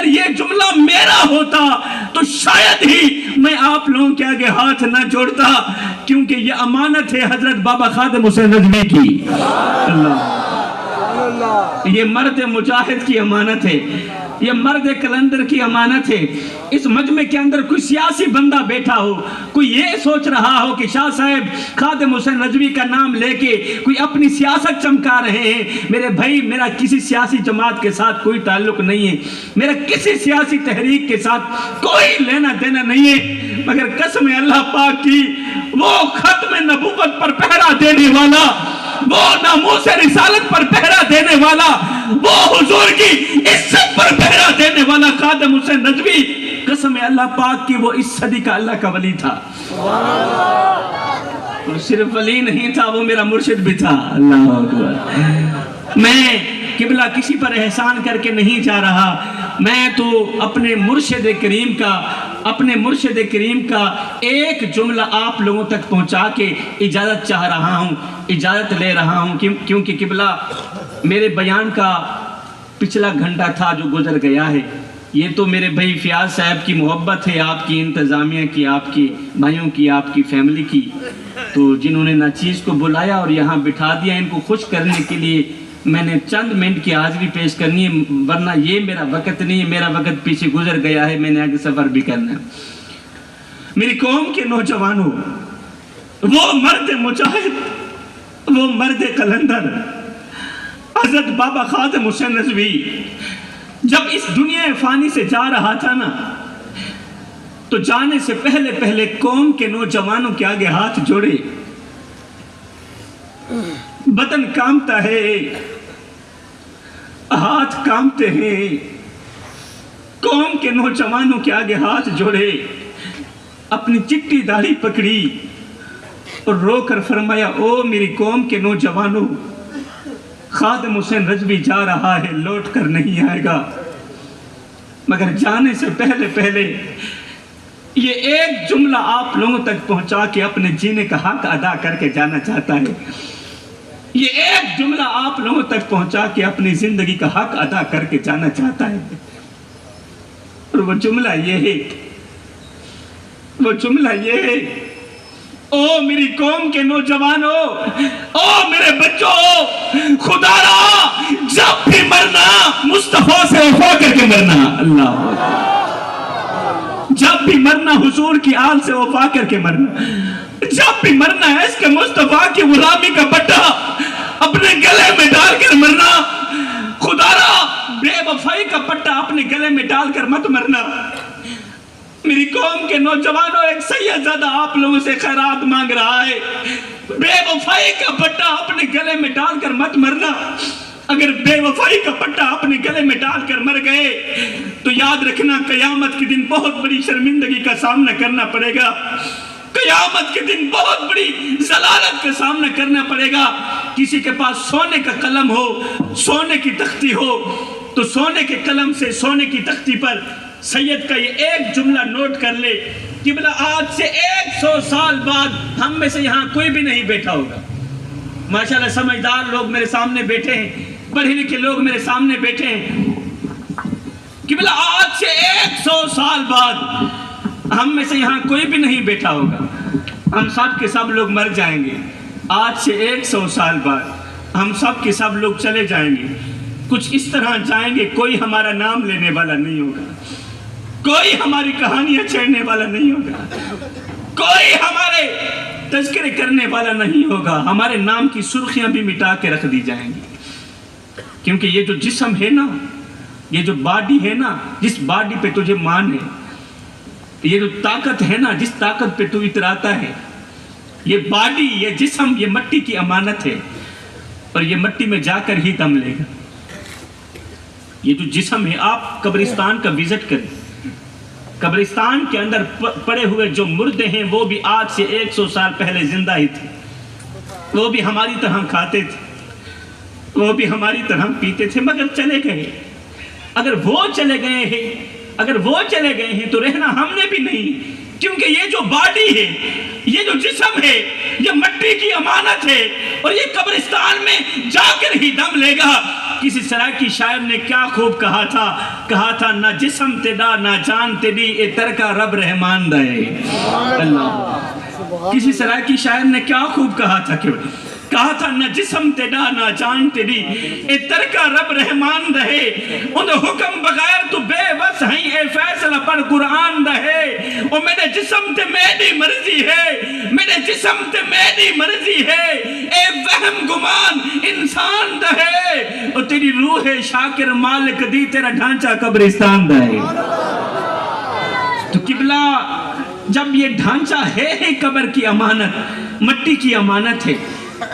اگر یہ جملہ میرا ہوتا تو شاید ہی میں آپ لوگوں کے آگے ہاتھ نہ جوڑتا، کیونکہ یہ امانت ہے حضرت بابا خادم حسین نجوی کی۔ اللہ، یہ مرد مجاہد کی امانت ہے، یہ مرد کلندر کی امانت ہے۔ اس مجمع کے اندر کوئی سیاسی بندہ بیٹھا ہو، کوئی یہ سوچ رہا ہو کہ شاہ صاحب خادم حسین نجوی کا نام لے کے کوئی اپنی سیاست چمکا رہے ہیں، میرے بھائی میرا کسی سیاسی جماعت کے ساتھ کوئی تعلق نہیں ہے، میرا کسی سیاسی تحریک کے ساتھ کوئی لینا دینا نہیں ہے، مگر قسم اللہ پاک کی وہ ختم نبوت پر پہرا دینے والا، وہ ناموس رسالت پر پہرا دینے والا، وہ حضور کی عزت پر پہرا دینے والا خادم حسین نجوی، قسم اللہ پاک کی وہ اس صدی کا اللہ کا ولی تھا، اور صرف ولی نہیں تھا، وہ میرا مرشد بھی تھا۔ اللہ اکبر۔ میں قبلہ کسی پر احسان کر کے نہیں جا رہا، میں تو اپنے مرشد کریم کا ایک جملہ آپ لوگوں تک پہنچا کے اجازت چاہ رہا ہوں، اجازت لے رہا ہوں، کیونکہ قبلہ میرے بیان کا پچھلا گھنٹہ تھا جو گزر گیا ہے، یہ تو میرے بھائی فیاض صاحب کی محبت ہے، آپ کی انتظامیہ کی، آپ کی بھائیوں کی، آپ کی فیملی کی، تو جنہوں نے ناچیز کو بلایا اور یہاں بٹھا دیا، ان کو خوش کرنے کے لیے میں نے چند منٹ کی حاضری پیش کرنی ہے، ورنہ یہ میرا وقت نہیں ہے، میرا وقت پیچھے گزر گیا ہے، میں نے آگے سفر بھی کرنا ہے۔ میری قوم کے نوجوانوں، وہ مرد مجاہد، وہ مرد قلندر حضرت بابا خادم حسین نجوی جب اس دنیا فانی سے جا رہا تھا نا، تو جانے سے پہلے قوم کے نوجوانوں کے آگے ہاتھ جوڑے، بدن کامتا ہے، ہاتھ کامتے ہیں، قوم کے نوجوانوں کے آگے ہاتھ جوڑے، اپنی چٹی داڑھی پکڑی اور رو کر فرمایا، او میری قوم کے نوجوانوں، خادم حسین نجوی جا رہا ہے، لوٹ کر نہیں آئے گا، مگر جانے سے پہلے یہ ایک جملہ آپ لوگوں تک پہنچا کے اپنے جینے کا حق ادا کر کے جانا چاہتا ہے، یہ ایک جملہ آپ لوگوں تک پہنچا کے اپنی زندگی کا حق ادا کر کے جانا چاہتا ہے، اور وہ جملہ یہ ہے، وہ جملہ یہ ہے، او میری قوم کے نوجوانوں، او میرے بچوں، خدا را جب بھی مرنا مصطفیٰ سے وفا کر کے مرنا، اللہ جب بھی مرنا حضور کی آل سے وفا کر کے مرنا، جب بھی مرنا ہے اس کے مصطفیٰ کی غلامی کا پٹا اپنے گلے میں ڈال کر مرنا، خدا را بے وفائی کا پٹا اپنے گلے میں ڈال کر مت مرنا۔ میری قوم کے نوجوانوں، ایک سیدزادہ آپ لوگوں سے خیرات مانگ رہا ہے، بے وفائی کا پٹا اپنے گلے میں ڈال کر مت مرنا، اگر بے وفائی کا پٹا اپنے گلے میں ڈال کر مر گئے تو یاد رکھنا قیامت کے دن بہت بڑی شرمندگی کا سامنا کرنا پڑے گا، قیامت کے دن بہت بڑی ضلالت کا سامنا کرنا پڑے گا۔ کسی کے پاس سونے کا قلم ہو، سونے کی تختی ہو، تو سونے کے قلم سے سونے کی تختی پر سید کا یہ ایک جملہ نوٹ کر لے، قبلہ آج سے 100 سال بعد ہم میں سے یہاں کوئی بھی نہیں بیٹھا ہوگا، ماشاءاللہ سمجھدار لوگ میرے سامنے بیٹھے ہیں، پڑھے لکھے لوگ میرے سامنے بیٹھے ہیں، قبلہ آج سے 100 سال بعد ہم میں سے یہاں کوئی بھی نہیں بیٹھا ہوگا، ہم سب کے سب لوگ مر جائیں گے، آج سے 100 سال بعد ہم سب کے سب لوگ چلے جائیں گے، کچھ اس طرح جائیں گے، کوئی ہمارا نام لینے والا نہیں ہوگا، کوئی ہماری کہانیاں چھیڑنے والا نہیں ہوگا، کوئی ہمارے تذکرے کرنے والا نہیں ہوگا، ہمارے نام کی سرخیاں بھی مٹا کے رکھ دی جائیں گی، کیونکہ یہ جو جسم ہے نا، یہ جو باڈی ہے نا، جس باڈی پہ تجھے مان ہے، یہ جو طاقت ہے نا، جس طاقت پہ تو اتراتا ہے، یہ باڈی، یہ جسم، یہ مٹی کی امانت ہے، اور یہ مٹی میں جا کر ہی دم لے گا۔ یہ جو جسم ہے، آپ قبرستان کا وزٹ کریں، قبرستان کے اندر پڑے ہوئے جو مردے ہیں وہ بھی آج سے 100 سال پہلے زندہ ہی تھے، وہ بھی ہماری طرح کھاتے تھے، وہ بھی ہماری طرح پیتے تھے، مگر چلے گئے۔ اگر وہ چلے گئے ہیں تو رہنا ہم نے بھی نہیں، کیونکہ یہ جو باڈی ہے، یہ جو جسم ہے، یہ مٹی کی امانت ہے اور یہ قبرستان میں جا کر ہی دم لے گا۔ کسی سرائکی شاعر نے کیا خوب کہا تھا نہ جسم تیرا نہ جان تیری اے ترکا رب رحمان دے۔ اللہ، کسی سرائکی شاعر نے کیا خوب کہا تھا نہ جسم تیرا نہ جان تیری اے ترکا رب رحمان دے، ان حکم بغیر تو بے بس ہیں اے فیصلہ پر قرآن دے۔ اور میرے جسم تے میری مرضی ہے، میرے جسم تے میری مرضی ہے، اے وہم گمان انسان دے، اور تیری روح شاکر مالک دی تیرا ڈھانچہ قبرستان دے۔ تو قبلہ جب یہ ڈھانچہ ہے قبر کی امانت، مٹی کی امانت ہے،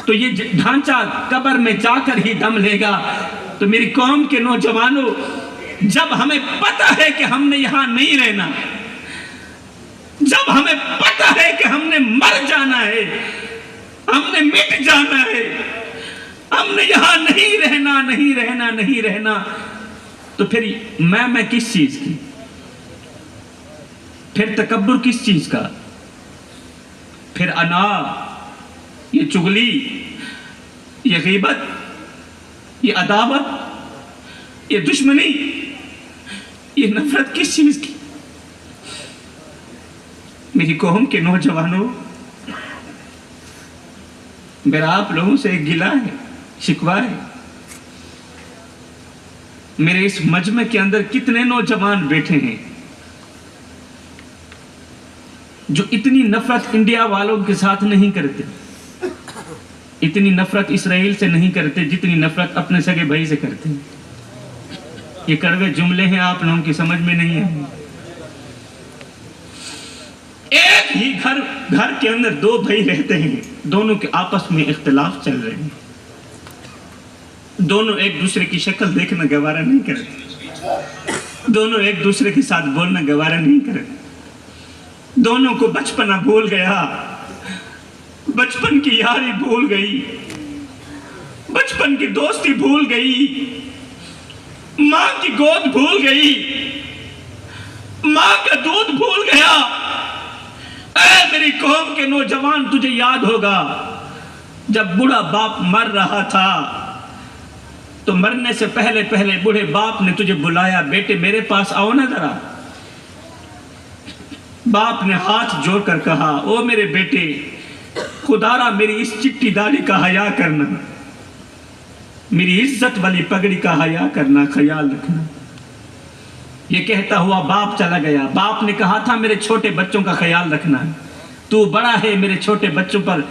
تو یہ ڈھانچہ قبر میں جا کر ہی دم لے گا۔ تو میری قوم کے نوجوانوں، جب ہمیں پتہ ہے کہ ہم نے یہاں نہیں رہنا، جب ہمیں پتہ ہے کہ ہم نے مر جانا ہے، ہم نے مٹ جانا ہے، ہم نے یہاں نہیں رہنا، تو پھر میں کس چیز کی؟ پھر تکبر کس چیز کا؟ پھر انا، یہ چغلی، یہ غیبت، یہ عداوت، یہ دشمنی، یہ نفرت کس چیز کی؟ میری قوم کے نوجوانوں، میرا آپ لوگوں سے ایک گلہ ہے، شکوہ ہے۔ میرے اس مجمع کے اندر کتنے نوجوان بیٹھے ہیں جو اتنی نفرت انڈیا والوں کے ساتھ نہیں کرتے، اتنی نفرت اسرائیل سے نہیں کرتے جتنی نفرت اپنے سگے بھائی سے کرتے ہیں۔ یہ کڑوے جملے ہیں، آپ لوگوں کی سمجھ میں نہیں ہیں۔ ایک ہی گھر کے اندر دو بھائی رہتے ہیں، دونوں کے آپس میں اختلاف چل رہے ہیں، دونوں ایک دوسرے کی شکل دیکھنا گوارا نہیں کرتے، دونوں ایک دوسرے کے ساتھ بولنا گوارا نہیں کرتے، دونوں کو بچپنا بھول گیا، بچپن کی یاری بھول گئی، بچپن کی دوستی بھول گئی، ماں کی گود بھول گئی، ماں کا دودھ بھول گیا۔ اے میری قوم کے نوجوان، تجھے یاد ہوگا جب بوڑھا باپ مر رہا تھا تو مرنے سے پہلے بوڑھے باپ نے تجھے بلایا، بیٹے میرے پاس آؤ نا ذرا۔ باپ نے ہاتھ جوڑ کر کہا، او میرے بیٹے، خدا را میری اس چٹی داڑھی کا حیا کرنا، میری عزت والی پگڑی کا حیا کرنا، خیال رکھنا۔ یہ کہتا ہوا باپ چلا گیا۔ باپ نے کہا تھا میرے چھوٹے بچوں کا خیال رکھنا، تو بڑا ہے، میرے چھوٹے بچوں پر،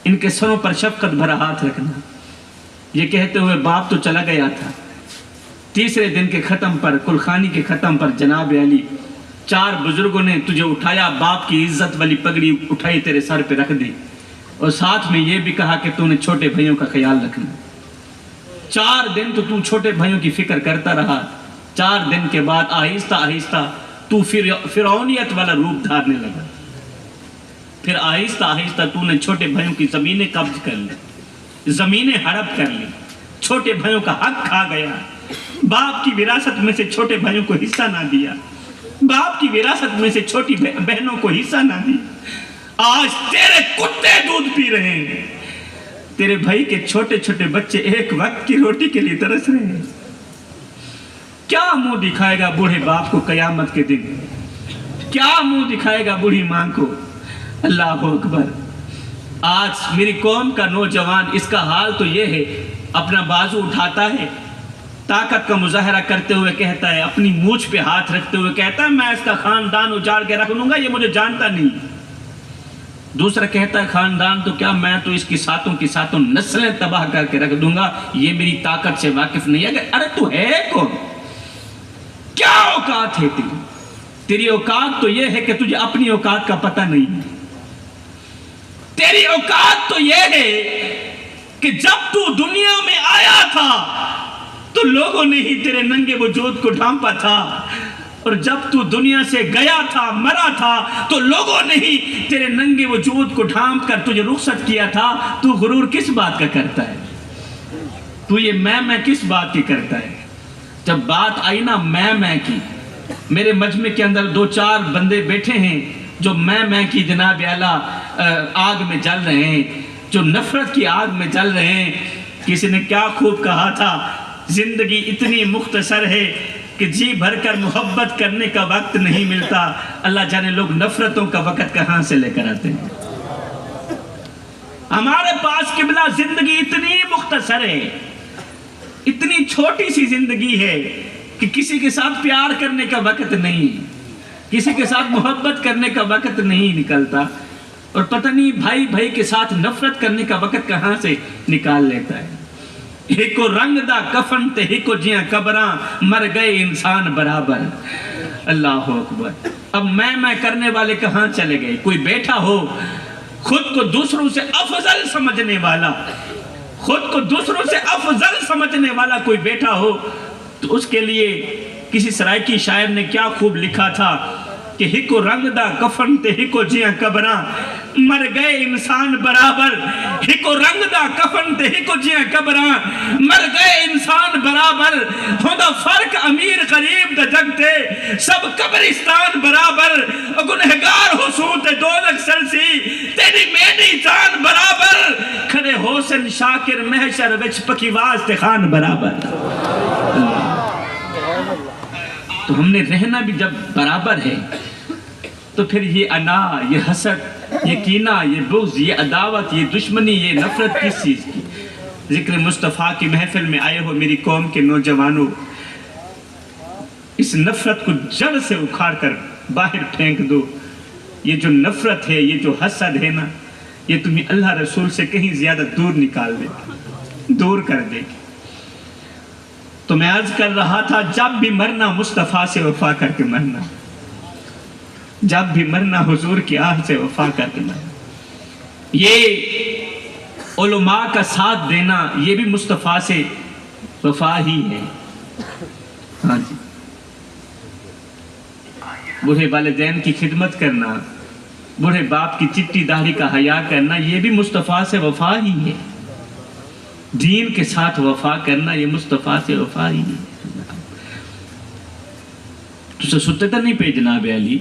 ان کے سروں پر شفقت بھرا ہاتھ رکھنا۔ یہ کہتے ہوئے باپ تو چلا گیا تھا۔ تیسرے دن کے ختم پر، کلخانی کے ختم پر، جناب علی، 4 بزرگوں نے تجھے اٹھایا، باپ کی عزت والی پگڑی اٹھائی، تیرے سر پہ رکھ دی، اور ساتھ میں یہ بھی کہا کہ تو نے چھوٹے بھائیوں کا خیال رکھنا۔ 4 دن تو چھوٹے بھائیوں کی فکر کرتا رہا۔ 4 دن کے بعد آہستہ آہستہ تو فرعونیت والا روپ دھارنے لگا۔ پھر آہستہ آہستہ تو نے چھوٹے بھائیوں کی زمینیں قبض کر لی، زمینیں ہڑپ کر لی، چھوٹے بھائیوں کا حق کھا گیا، باپ کی وراثت میں سے چھوٹے بھائیوں کو حصہ نہ دیا، باپ کی وراثت میں سے چھوٹی بہنوں کو حصہ نہ دیا۔ آج تیرے کتے دودھ پی رہے ہیں، تیرے بھائی کے چھوٹے چھوٹے بچے ایک وقت کی روٹی کے لیے ترس رہے ہیں۔ کیا منہ دکھائے گا بوڑھے باپ کو قیامت کے دن؟ کیا منہ دکھائے گا بوڑھی ماں کو؟ اللہ اکبر۔ آج میری قوم کا نوجوان، اس کا حال تو یہ ہے، اپنا بازو اٹھاتا ہے، طاقت کا مظاہرہ کرتے ہوئے کہتا ہے، اپنی مونچھ پہ ہاتھ رکھتے ہوئے کہتا ہے میں اس کا خاندان اجاڑ کے رکھ لوں گا، یہ مجھے جانتا نہیں۔ دوسرا کہتا ہے خاندان تو کیا، میں تو اس کی ساتوں نسلیں تباہ کر کے رکھ دوں گا، یہ میری طاقت سے واقف نہیں ہے۔ ارے تو ہے کون؟ کیا اوقات ہے تیری اوقات تو یہ ہے کہ تجھے اپنی اوقات کا پتہ نہیں ہے۔ تیری اوقات تو یہ ہے کہ جب تو دنیا میں آیا تھا تو لوگوں نے ہی تیرے ننگے وجود کو ڈھانپا تھا، اور جب تو دنیا سے گیا تھا، مرا تھا، تو لوگوں نے ہی تیرے ننگے وجود کو ڈھانپ کر تجھے رخصت کیا تھا۔ تو غرور کس بات کا کرتا ہے؟ تو یہ میں کس بات کی کرتا ہے؟ جب بات آئی نا میں کی، میرے مجمع کے اندر 2-4 بندے بیٹھے ہیں، جو میں کی جناب اعلیٰ آگ میں جل رہے ہیں، جو نفرت کی آگ میں جل رہے ہیں۔ کسی نے کیا خوب کہا تھا، زندگی اتنی مختصر ہے کہ جی بھر کر محبت کرنے کا وقت نہیں ملتا، اللہ جانے لوگ نفرتوں کا وقت کہاں سے لے کر آتے ہیں۔ ہمارے پاس قبلہ زندگی اتنی مختصر ہے، اتنی چھوٹی سی زندگی ہے کہ کسی کے ساتھ پیار کرنے کا وقت نہیں، کسی کے ساتھ محبت کرنے کا وقت نہیں نکلتا، اور پتہ نہیں بھائی بھائی کے ساتھ نفرت کرنے کا وقت کہاں سے نکال لیتا ہے۔ ہکو رنگ دا کفن تے ہکو جیاں قبراں، مر گئے انسان برابر۔ اللہ اکبر۔ اب میں کرنے والے کہاں چلے گئے؟ کوئی بیٹھا ہو خود کو دوسروں سے افضل سمجھنے والا، خود کو دوسروں سے افضل سمجھنے والا کوئی بیٹھا ہو تو اس کے لیے کسی سرائکی شاعر نے کیا خوب لکھا تھا کہ ہکو رنگ دا کفن تے ہکو جیاں قبراں، مر گئے انسان برابر۔ ہکو رنگ دا کفن تے ہکو جیاں قبراں، مر گئے انسان برابر۔ ہوندا فرق امیر غریب دا جگ تے، سب قبرستان برابر۔ گنہگار ہو سو تے دوزخ سلسی، تیری میری جان برابر۔ کھڑے حسن شاکر محشر وچ پکیواز تے خان برابر۔ تو ہم نے رہنا بھی جب برابر ہے تو پھر یہ انا، یہ حسد، یہ کینہ، یہ بغض، یہ عداوت، یہ دشمنی، یہ نفرت کس چیز کی؟ ذکر مصطفیٰ کی محفل میں آئے ہو میری قوم کے نوجوانوں، اس نفرت کو جڑ سے اکھاڑ کر باہر پھینک دو۔ یہ جو نفرت ہے، یہ جو حسد ہے نا، یہ تمہیں اللہ رسول سے کہیں زیادہ دور نکال دے، دور کر دے۔ تو میں عرض کر رہا تھا، جب بھی مرنا مصطفیٰ سے وفا کر کے مرنا، جب بھی مرنا حضور کی آہ سے وفا کر کے مرنا۔ یہ علماء کا ساتھ دینا، یہ بھی مصطفیٰ سے وفا ہی ہے۔ ہاں جی، بوڑھے والدین کی خدمت کرنا، بوڑھے باپ کی چٹی داڑھی کا حیا کرنا، یہ بھی مصطفیٰ سے وفا ہی ہے۔ دین کے ساتھ وفا کرنا، یہ مصطفیٰ سے وفا ہی ہے۔ تو ستے تو نہیں پہ جناب علی؟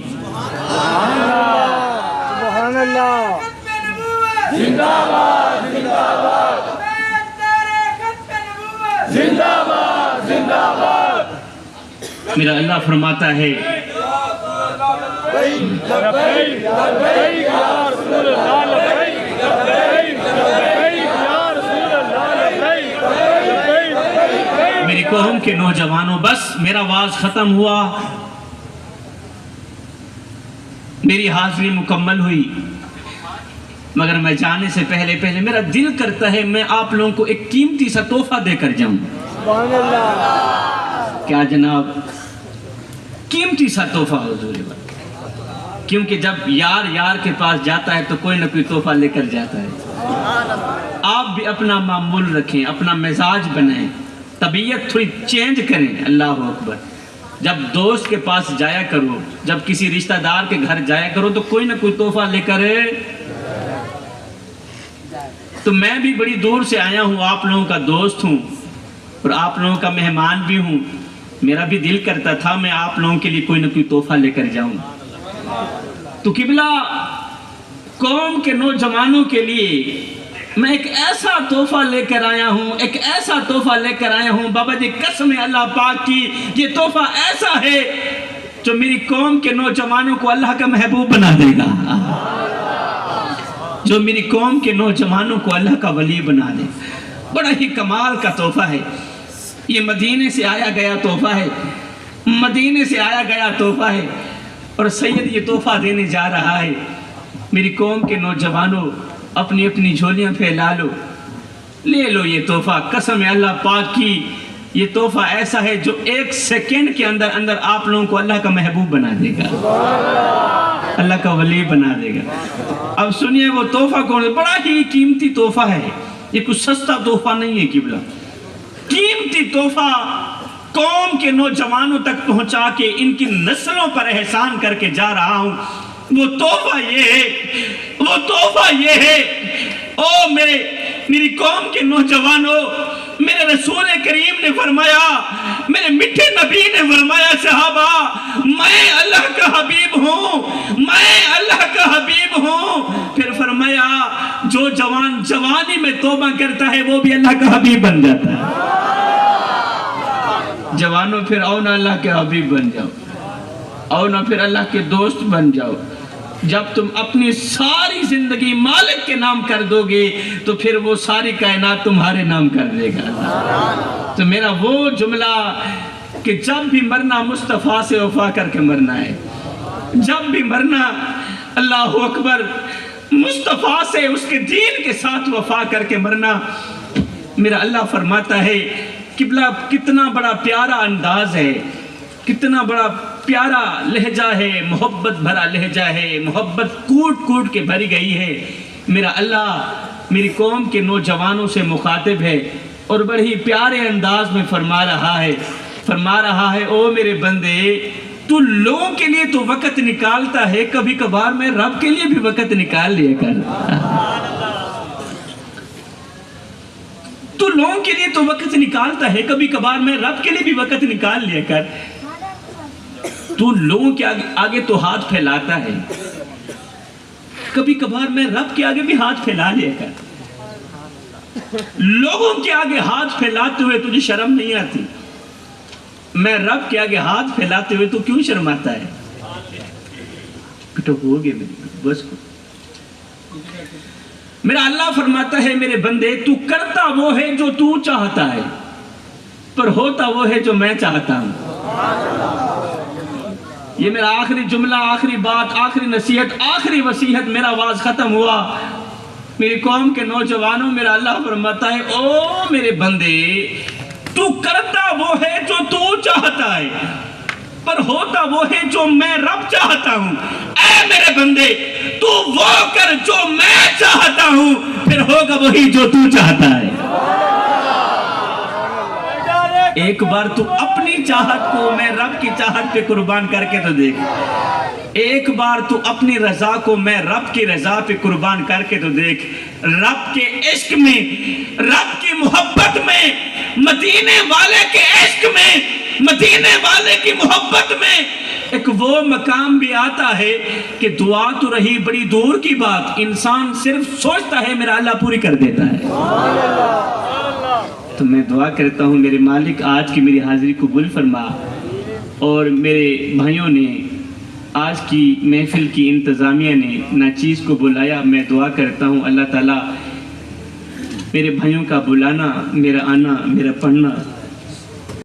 سبحان اللہ، زندہ باد زندہ باد زندہ باد زندہ باد۔ میرا اللہ فرماتا ہے، لبیک لبیک یا رسول اللہ، لبیک لبیک لبیک یا رسول اللہ، لبیک لبیک۔ میری قوم کے نوجوانوں، بس میرا واز ختم ہوا، میری حاضری مکمل ہوئی، مگر میں جانے سے پہلے میرا دل کرتا ہے میں آپ لوگوں کو ایک قیمتی سا تحفہ دے کر جاؤں۔ سبحان اللہ۔ کیا جناب؟ قیمتی سا تحفہ حضور بات، کیونکہ جب یار کے پاس جاتا ہے تو کوئی نہ کوئی تحفہ لے کر جاتا ہے۔ آپ بھی اپنا معمول رکھیں، اپنا مزاج بنائیں، طبیعت تھوڑی چینج کریں۔ اللہ اکبر۔ جب دوست کے پاس جایا کرو، جب کسی رشتہ دار کے گھر جایا کرو تو کوئی نہ کوئی تحفہ لے کر۔ تو میں بھی بڑی دور سے آیا ہوں، آپ لوگوں کا دوست ہوں اور آپ لوگوں کا مہمان بھی ہوں۔ میرا بھی دل کرتا تھا میں آپ لوگوں کے لیے کوئی نہ کوئی تحفہ لے کر جاؤں۔ تو قبلہ قوم کے نوجوانوں کے لیے میں ایک ایسا تحفہ لے کر آیا ہوں، ایک ایسا تحفہ لے کر آیا ہوں، بابا جی قسم ہے اللہ پاک کی، یہ تحفہ ایسا ہے جو میری قوم کے نوجوانوں کو اللہ کا محبوب بنا دے گا، جو میری قوم کے نوجوانوں کو اللہ کا ولی بنا دے۔ بڑا ہی کمال کا تحفہ ہے، یہ مدینے سے آیا گیا تحفہ ہے، مدینے سے آیا گیا تحفہ ہے، اور سید یہ تحفہ دینے جا رہا ہے۔ میری قوم کے نوجوانوں، اپنی اپنی جھولیاں پھیلا لو، لے لو یہ تحفہ۔ قسم ہے اللہ پاک کی، یہ تحفہ ایسا ہے جو ایک سیکنڈ کے اندر آپ لوگوں کو اللہ کا محبوب بنا دے گا، اللہ کا ولی بنا دے گا۔ اب سنیے وہ تحفہ کون ہے؟ بڑا ہی قیمتی تحفہ ہے، یہ کچھ سستا تحفہ نہیں ہے قبلہ، قیمتی تحفہ قوم کے نوجوانوں تک پہنچا کے ان کی نسلوں پر احسان کر کے جا رہا ہوں۔ وہ تحفہ یہ ہے، وہ تحفہ یہ ہے، او میری قوم کے نوجوانوں، میرے رسول کریم نے فرمایا، میرے میٹھے نبی نے فرمایا، صحابہ میں اللہ کا حبیب ہوں، میں اللہ جوانی میں توبہ کرتا ہے وہ بھی اللہ کا حبیب بن جاتا ہے. جوانوں پھر آؤ نا اللہ کے حبیب بن جاؤ, آؤ نا پھر اللہ کے دوست بن جاؤ. جب تم اپنی ساری زندگی مالک کے نام کر دو گے تو پھر وہ ساری کائنات تمہارے نام کر دے گا. تو میرا وہ جملہ کہ جب بھی مرنا مصطفیٰ سے وفا کر کے مرنا ہے, جب بھی مرنا اللہ اکبر مصطفیٰ سے اس کے دین کے ساتھ وفا کر کے مرنا. میرا اللہ فرماتا ہے قبلہ کتنا بڑا پیارا انداز ہے, کتنا بڑا پیارا لہجہ ہے, محبت بھرا لہجہ ہے, محبت کوٹ کوٹ کے بھری گئی ہے. میرا اللہ میری قوم کے نوجوانوں سے مخاطب ہے اور بڑے ہی پیارے انداز میں فرما رہا ہے او میرے بندے تو لوگوں کے لیے تو وقت نکالتا ہے, کبھی کبھار میں رب کے لیے بھی وقت نکال لیا کر. تو لوگوں کے لیے تو وقت نکالتا ہے, کبھی کبھار میں رب کے لیے بھی وقت نکال لیا کر. تو لوگوں کے آگے تو ہاتھ پھیلاتا ہے, کبھی کبھار میں رب کے آگے بھی ہاتھ پھیلا لیا کر. لوگوں کے آگے ہاتھ پھیلاتے ہوئے تجھے شرم نہیں آتی, میں رب کے آگے ہاتھ پھیلاتے ہوئے تو کیوں شرماتا ہے؟ تو ہو گئے بس کو. میرا اللہ فرماتا ہے میرے بندے تو کرتا وہ ہے جو تو چاہتا ہے, پر ہوتا وہ ہے جو میں چاہتا ہوں. یہ میرا آخری جملہ, آخری بات, آخری نصیحت, آخری وصیحت, میرا آواز ختم ہوا. میری قوم کے نوجوانوں میرا اللہ فرماتا ہے او میرے بندے تو کرتا وہ ہے جو تو چاہتا ہے, پر ہوتا وہ ہے جو میں رب چاہتا ہوں. اے میرے بندے تو وہ کر جو میں چاہتا ہوں, پھر ہوگا وہی جو تو چاہتا ہے. ایک بار تو اپنی چاہت کو میں رب کی چاہت پہ قربان کر کے تو دیکھ. ایک بار تو اپنی رضا کو میں رب کی رضا پہ قربان کر کے تو دیکھ. رب کے عشق میں, رب کی محبت میں, مدینے والے کے عشق میں, مدینے والے کی محبت میں ایک وہ مقام بھی آتا ہے کہ دعا تو رہی بڑی دور کی بات, انسان صرف سوچتا ہے میرا اللہ پوری کر دیتا ہے. تو میں دعا کرتا ہوں میرے مالک آج کی میری حاضری قبول فرما, اور میرے بھائیوں نے آج کی محفل کی انتظامیہ نے ناچیز کو بلایا. میں دعا کرتا ہوں اللہ تعالیٰ میرے بھائیوں کا بلانا, میرا آنا, میرا پڑھنا